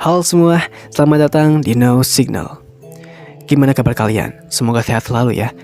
Halo semua, selamat datang di No Signal. Gimana kabar kalian? Semoga sehat selalu ya.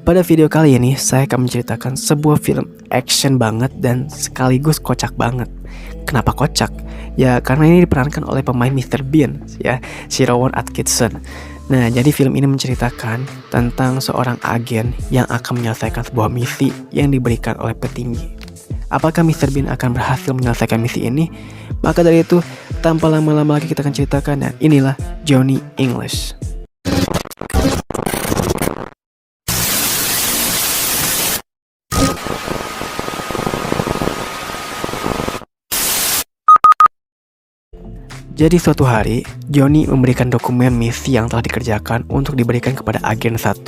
Pada video kali ini, saya akan menceritakan sebuah film action banget dan sekaligus kocak banget. Kenapa kocak? Ya karena ini diperankan oleh pemain Mr. Bean, ya, si Rowan Atkinson. Nah, jadi film ini menceritakan tentang seorang agen yang akan menyelesaikan sebuah misi yang diberikan oleh petinggi. Apakah Mr. Bean akan berhasil menyelesaikan misi ini? Maka dari itu, tanpa lama-lama lagi kita akan ceritakan, dan inilah Johnny English. Jadi suatu hari, Johnny memberikan dokumen misi yang telah dikerjakan untuk diberikan kepada agen 1.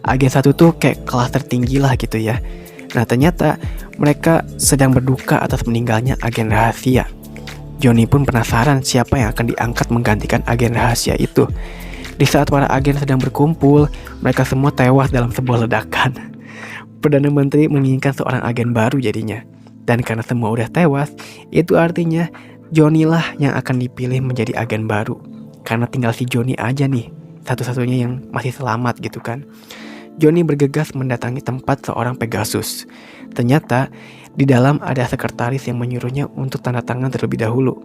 Agen 1 tuh kayak kelas tertinggi lah gitu ya. Nah ternyata mereka sedang berduka atas meninggalnya agen rahasia. Johnny pun penasaran siapa yang akan diangkat menggantikan agen rahasia itu. Di saat para agen sedang berkumpul, mereka semua tewas dalam sebuah ledakan. Perdana Menteri menginginkan seorang agen baru jadinya. Dan karena semua udah tewas, itu artinya Johnny lah yang akan dipilih menjadi agen baru. Karena tinggal si Johnny aja nih, satu-satunya yang masih selamat gitu kan. Johnny bergegas mendatangi tempat seorang Pegasus. Ternyata di dalam ada sekretaris yang menyuruhnya untuk tanda tangan terlebih dahulu.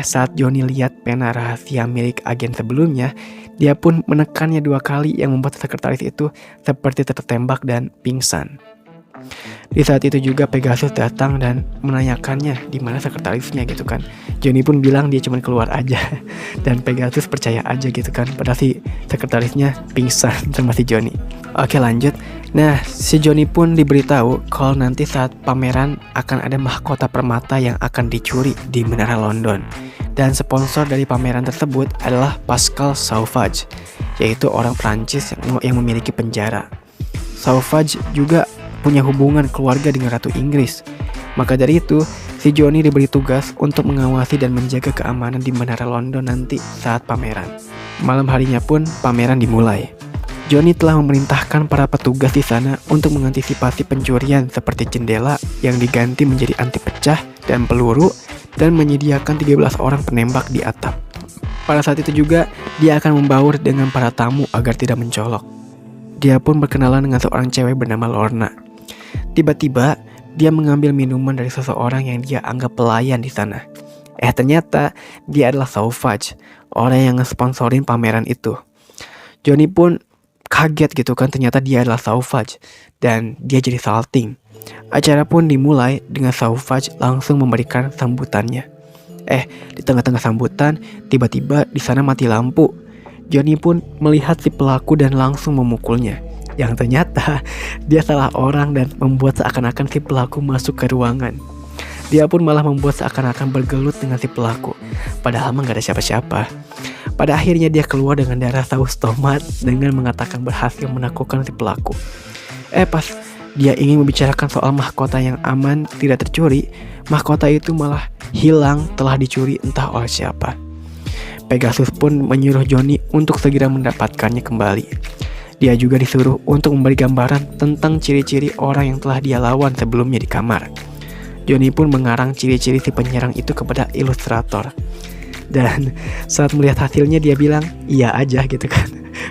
Saat Johnny lihat pena rahasia milik agen sebelumnya, dia pun menekannya 2 kali yang membuat sekretaris itu seperti tertembak dan pingsan. Di saat itu juga Pegasus datang dan menanyakannya di mana sekretarisnya gitu kan. Johnny pun bilang dia cuma keluar aja. Dan Pegasus percaya aja gitu kan, padahal si sekretarisnya pingsan sama si Johnny. Oke lanjut. Nah si Johnny pun diberitahu kalau nanti saat pameran akan ada mahkota permata yang akan dicuri di Menara London. Dan sponsor dari pameran tersebut adalah Pascal Sauvage, yaitu orang Prancis yang memiliki penjara. Sauvage juga punya hubungan keluarga dengan Ratu Inggris. Maka dari itu, si Johnny diberi tugas untuk mengawasi dan menjaga keamanan di Menara London nanti saat pameran. Malam harinya pun pameran dimulai. Johnny telah memerintahkan para petugas di sana untuk mengantisipasi pencurian seperti jendela yang diganti menjadi anti pecah dan peluru, dan menyediakan 13 orang penembak di atap. Pada saat itu juga, dia akan membaur dengan para tamu agar tidak mencolok. Dia pun berkenalan dengan seorang cewek bernama Lorna. Tiba-tiba, dia mengambil minuman dari seseorang yang dia anggap pelayan di sana. Ternyata dia adalah Sauvage, orang yang ngesponsorin pameran itu. Johnny pun kaget gitu kan, ternyata dia adalah Sauvage, dan dia jadi salting. Acara pun dimulai dengan Sauvage langsung memberikan sambutannya. Di tengah-tengah sambutan, tiba-tiba di sana mati lampu. Johnny pun melihat si pelaku dan langsung memukulnya. Yang ternyata dia salah orang dan membuat seakan-akan si pelaku masuk ke ruangan. Dia pun malah membuat seakan-akan bergelut dengan si pelaku, padahal mah gak ada siapa-siapa. Pada akhirnya dia keluar dengan darah saus tomat dengan mengatakan berhasil menaklukkan si pelaku. Pas dia ingin membicarakan soal mahkota yang aman tidak tercuri, mahkota itu malah hilang telah dicuri entah oleh siapa. Pegasus pun menyuruh Johnny untuk segera mendapatkannya kembali. Dia juga disuruh untuk memberi gambaran tentang ciri-ciri orang yang telah dia lawan sebelumnya di kamar. Johnny pun mengarang ciri-ciri si penyerang itu kepada ilustrator. Dan saat melihat hasilnya dia bilang iya aja gitu kan.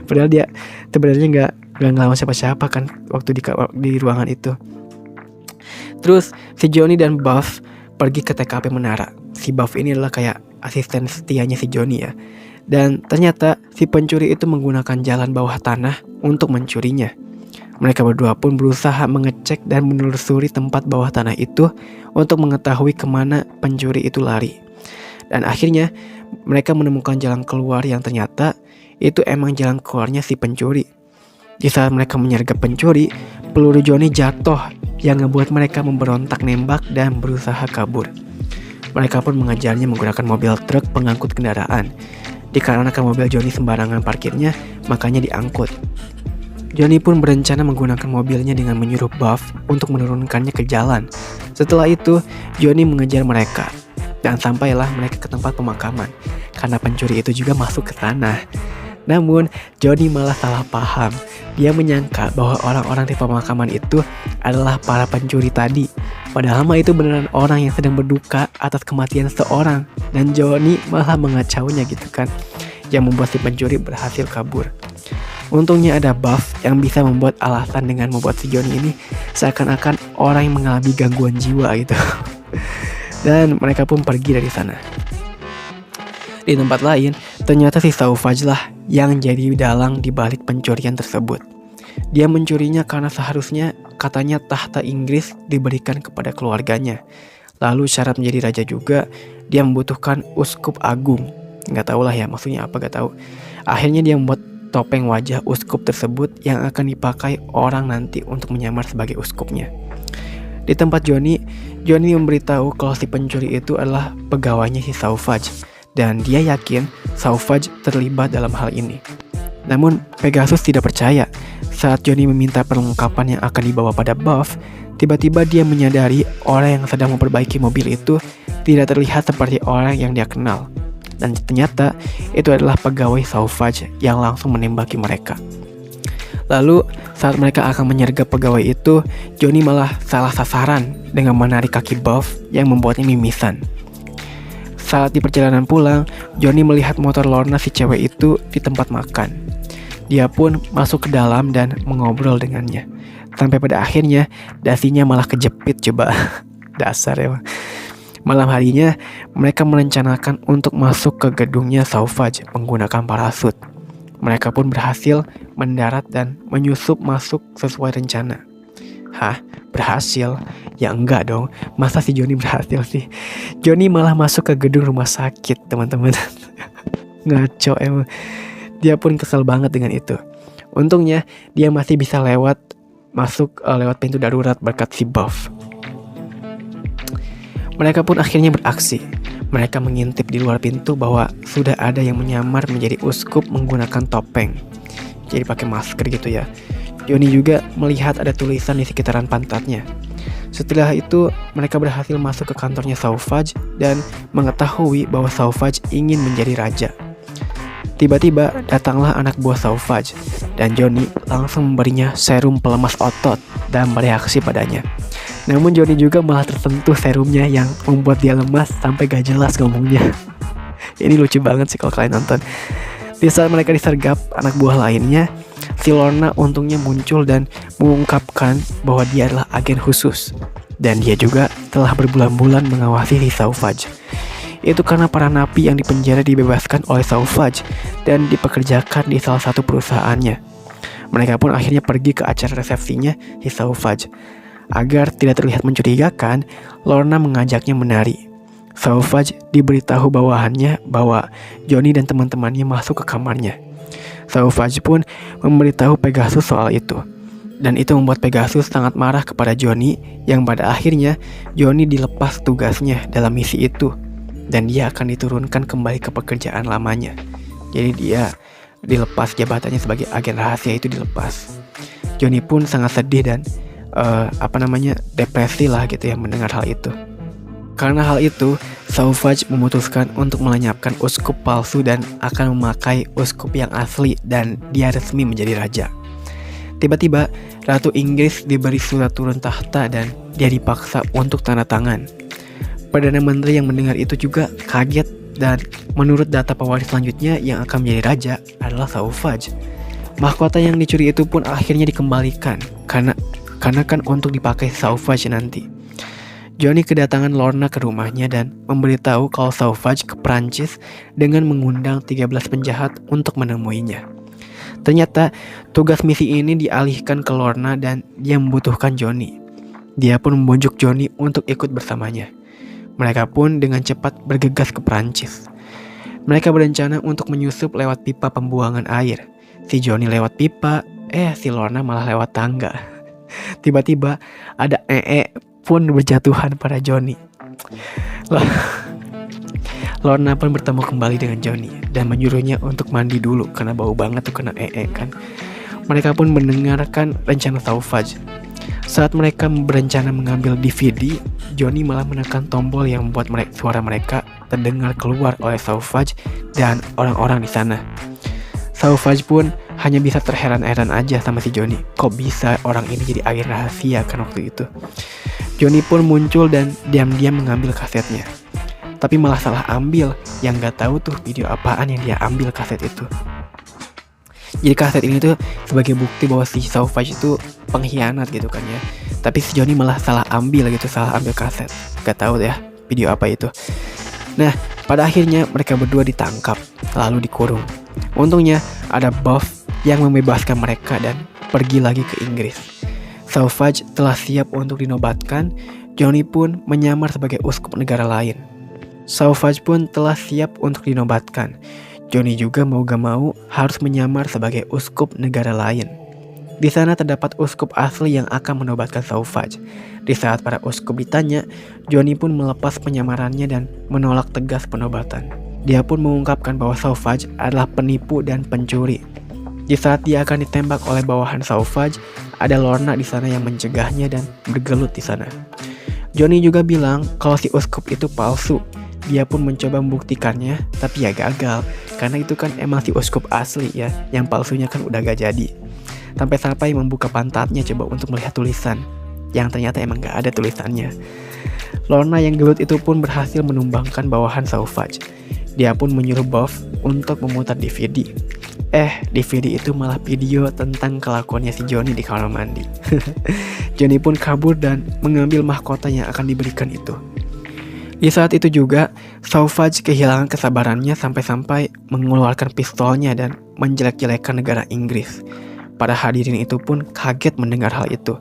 Padahal dia sebenarnya nggak ngelawan siapa-siapa kan waktu di ruangan itu. Terus si Johnny dan Buff pergi ke TKP Menara. Si Buff ini adalah kayak asisten setianya si Johnny ya. Dan ternyata si pencuri itu menggunakan jalan bawah tanah untuk mencurinya. Mereka berdua pun berusaha mengecek dan menelusuri tempat bawah tanah itu untuk mengetahui kemana pencuri itu lari. Dan akhirnya mereka menemukan jalan keluar yang ternyata itu emang jalan keluarnya si pencuri. Di saat mereka menyergap pencuri, peluru Johnny jatuh yang ngebuat mereka memberontak nembak dan berusaha kabur. Mereka pun mengejarnya menggunakan mobil truk pengangkut kendaraan. Dikarenakan mobil Johnny sembarangan parkirnya, makanya diangkut. Johnny pun berencana menggunakan mobilnya dengan menyuruh Buff untuk menurunkannya ke jalan. Setelah itu, Johnny mengejar mereka. Dan sampailah mereka ke tempat pemakaman, karena pencuri itu juga masuk ke sana. Namun, Johnny malah salah paham. Dia menyangka bahwa orang-orang di pemakaman itu adalah para pencuri tadi. Padahal mah itu beneran orang yang sedang berduka atas kematian seseorang, dan Johnny malah mengacaunya gitu kan, yang membuat si pencuri berhasil kabur. Untungnya ada Buff yang bisa membuat alasan dengan membuat si Johnny ini seakan-akan orang yang mengalami gangguan jiwa gitu. Dan mereka pun pergi dari sana. Di tempat lain, ternyata si Sauvage lah yang jadi dalang di balik pencurian tersebut. Dia mencurinya karena seharusnya katanya tahta Inggris diberikan kepada keluarganya. Lalu syarat menjadi raja juga, dia membutuhkan uskup agung. Nggak tahu lah ya maksudnya apa, nggak tahu. Akhirnya dia membuat topeng wajah uskup tersebut yang akan dipakai orang nanti untuk menyamar sebagai uskupnya. Di tempat Johnny memberitahu kalau si pencuri itu adalah pegawainya si Sauvage, dan dia yakin Sauvage terlibat dalam hal ini. Namun Pegasus tidak percaya. Saat Johnny meminta perlengkapan yang akan dibawa pada Buff, tiba-tiba dia menyadari orang yang sedang memperbaiki mobil itu tidak terlihat seperti orang yang dia kenal. Dan ternyata itu adalah pegawai Sauvage yang langsung menembaki mereka. Lalu saat mereka akan menyergap pegawai itu, Johnny malah salah sasaran dengan menarik kaki Buff yang membuatnya mimisan. Saat di perjalanan pulang, Johnny melihat motor Lorna si cewek itu di tempat makan. Dia pun masuk ke dalam dan mengobrol dengannya. Sampai pada akhirnya dasinya malah kejepit coba. Dasar emang. Malam harinya mereka merencanakan untuk masuk ke gedungnya Sauvage menggunakan parasut. Mereka pun berhasil mendarat dan menyusup masuk sesuai rencana. Hah? Berhasil? Ya enggak dong. Masa si Johnny berhasil sih? Johnny malah masuk ke gedung rumah sakit, teman-teman. Ngaco emang. Dia pun kesel banget dengan itu. Untungnya dia masih bisa masuk lewat pintu darurat berkat si Buff. Mereka pun akhirnya beraksi. Mereka mengintip di luar pintu bahwa sudah ada yang menyamar menjadi uskup menggunakan topeng. Jadi pakai masker gitu ya. Johnny juga melihat ada tulisan di sekitaran pantatnya. Setelah itu mereka berhasil masuk ke kantornya Sauvage dan mengetahui bahwa Sauvage ingin menjadi raja. Tiba-tiba datanglah anak buah Sauvage dan Johnny langsung memberinya serum pelemas otot dan bereaksi padanya. Namun Johnny juga malah tersentuh serumnya yang membuat dia lemas sampai gak jelas ngomongnya. Ini lucu banget sih kalau kalian nonton. Di saat mereka disergap anak buah lainnya, si Lorna untungnya muncul dan mengungkapkan bahwa dia adalah agen khusus. Dan dia juga telah berbulan-bulan mengawasi si Sauvage. Itu karena para napi yang dipenjara dibebaskan oleh Sauvage dan dipekerjakan di salah satu perusahaannya. Mereka pun akhirnya pergi ke acara resepsinya si Sauvage. Agar tidak terlihat mencurigakan, Lorna mengajaknya menari. Sauvage diberitahu bawahannya bahwa Johnny dan teman-temannya masuk ke kamarnya. Sauvage pun memberitahu Pegasus soal itu. Dan itu membuat Pegasus sangat marah kepada Johnny, yang pada akhirnya Johnny dilepas tugasnya dalam misi itu. Dan dia akan diturunkan kembali ke pekerjaan lamanya. Jadi dia dilepas jabatannya sebagai agen rahasia itu dilepas. Johnny pun sangat sedih dan depresi lah gitu ya mendengar hal itu. Karena hal itu, Sauvage memutuskan untuk melenyapkan uskup palsu dan akan memakai uskup yang asli dan dia resmi menjadi raja. Tiba-tiba, Ratu Inggris diberi surat turun tahta dan dia dipaksa untuk tanda tangan. Perdana Menteri yang mendengar itu juga kaget dan menurut data pewaris selanjutnya yang akan menjadi raja adalah Sauvage. Mahkota yang dicuri itu pun akhirnya dikembalikan karena kan untuk dipakai Sauvage nanti. Johnny kedatangan Lorna ke rumahnya dan memberitahu kalau Sauvage ke Prancis dengan mengundang 13 penjahat untuk menemuinya. Ternyata tugas misi ini dialihkan ke Lorna dan dia membutuhkan Johnny. Dia pun membujuk Johnny untuk ikut bersamanya. Mereka pun dengan cepat bergegas ke Prancis. Mereka berencana untuk menyusup lewat pipa pembuangan air. Si Johnny lewat pipa, si Lorna malah lewat tangga. Tiba-tiba ada pun berjatuhan pada Johnny. Lorna pun bertemu kembali dengan Johnny dan menyuruhnya untuk mandi dulu karena bau banget tuh kena kan. Mereka pun mendengarkan rencana Sauvage. Saat mereka berencana mengambil DVD, Johnny malah menekan tombol yang membuat suara mereka terdengar keluar oleh Sauvage dan orang-orang di sana. Sauvage pun hanya bisa terheran-heran aja sama si Johnny. Kok bisa orang ini jadi agen rahasia kan waktu itu. Johnny pun muncul dan diam-diam mengambil kasetnya. Tapi malah salah ambil, yang gak tahu tuh video apaan yang dia ambil kaset itu. Jadi kaset ini tuh sebagai bukti bahwa si Sauvage itu pengkhianat gitu kan ya. Tapi si Johnny malah salah ambil gitu, salah ambil kaset. Gak tahu ya video apa itu. Nah, pada akhirnya mereka berdua ditangkap, lalu dikurung. Untungnya ada Buff yang membebaskan mereka dan pergi lagi ke Inggris. Sauvage telah siap untuk dinobatkan, Johnny pun menyamar sebagai uskup negara lain. Sauvage pun telah siap untuk dinobatkan. Johnny juga mau gak mau harus menyamar sebagai uskup negara lain. Di sana terdapat uskup asli yang akan menobatkan Sauvage. Di saat para uskup ditanya, Johnny pun melepas penyamarannya dan menolak tegas penobatan. Dia pun mengungkapkan bahwa Sauvage adalah penipu dan pencuri. Di saat dia akan ditembak oleh bawahan Sauvage, ada Lorna di sana yang mencegahnya dan bergelut di sana. Johnny juga bilang kalau si uskup itu palsu. Dia pun mencoba membuktikannya, tapi ya gagal. Karena itu kan emang si uskup asli ya, yang palsunya kan udah gak jadi. Sampai-sampai membuka pantatnya coba untuk melihat tulisan, yang ternyata emang gak ada tulisannya. Lorna yang gelut itu pun berhasil menumbangkan bawahan Sauvage. Dia pun menyuruh Buff untuk memutar DVD. DVD itu malah video tentang kelakuannya si Johnny di kamar mandi. Johnny pun kabur dan mengambil mahkota yang akan diberikan itu. Di saat itu juga, Sauvage kehilangan kesabarannya sampai-sampai mengeluarkan pistolnya dan menjelek-jelekan negara Inggris. Para hadirin itu pun kaget mendengar hal itu.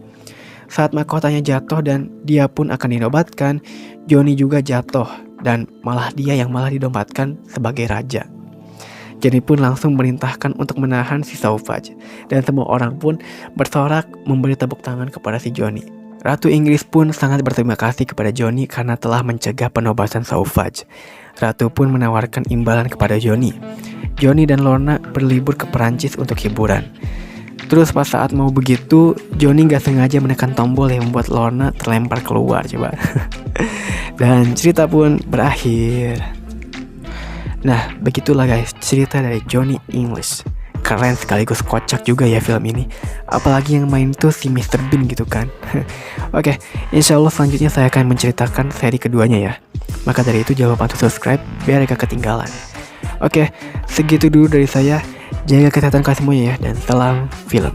Saat mahkotanya jatuh dan dia pun akan dinobatkan, Johnny juga jatuh dan malah dia yang dinobatkan sebagai raja. Johnny pun langsung merintahkan untuk menahan si Sauvage, dan semua orang pun bersorak memberi tepuk tangan kepada si Johnny. Ratu Inggris pun sangat berterima kasih kepada Johnny karena telah mencegah penobatan Sauvage. Ratu pun menawarkan imbalan kepada Johnny. Johnny dan Lorna berlibur ke Perancis untuk hiburan. Terus pas saat mau begitu, Johnny gak sengaja menekan tombol yang membuat Lorna terlempar keluar coba. Dan cerita pun berakhir. Nah, begitulah guys cerita dari Johnny English. Keren sekaligus kocak juga ya film ini. Apalagi yang main tuh si Mr. Bean gitu kan. Oke, insya Allah selanjutnya saya akan menceritakan seri keduanya ya. Maka dari itu jangan lupa untuk subscribe biar gak ketinggalan. Oke, segitu dulu dari saya. Jaga kesehatan kalian semuanya ya, dan salam film.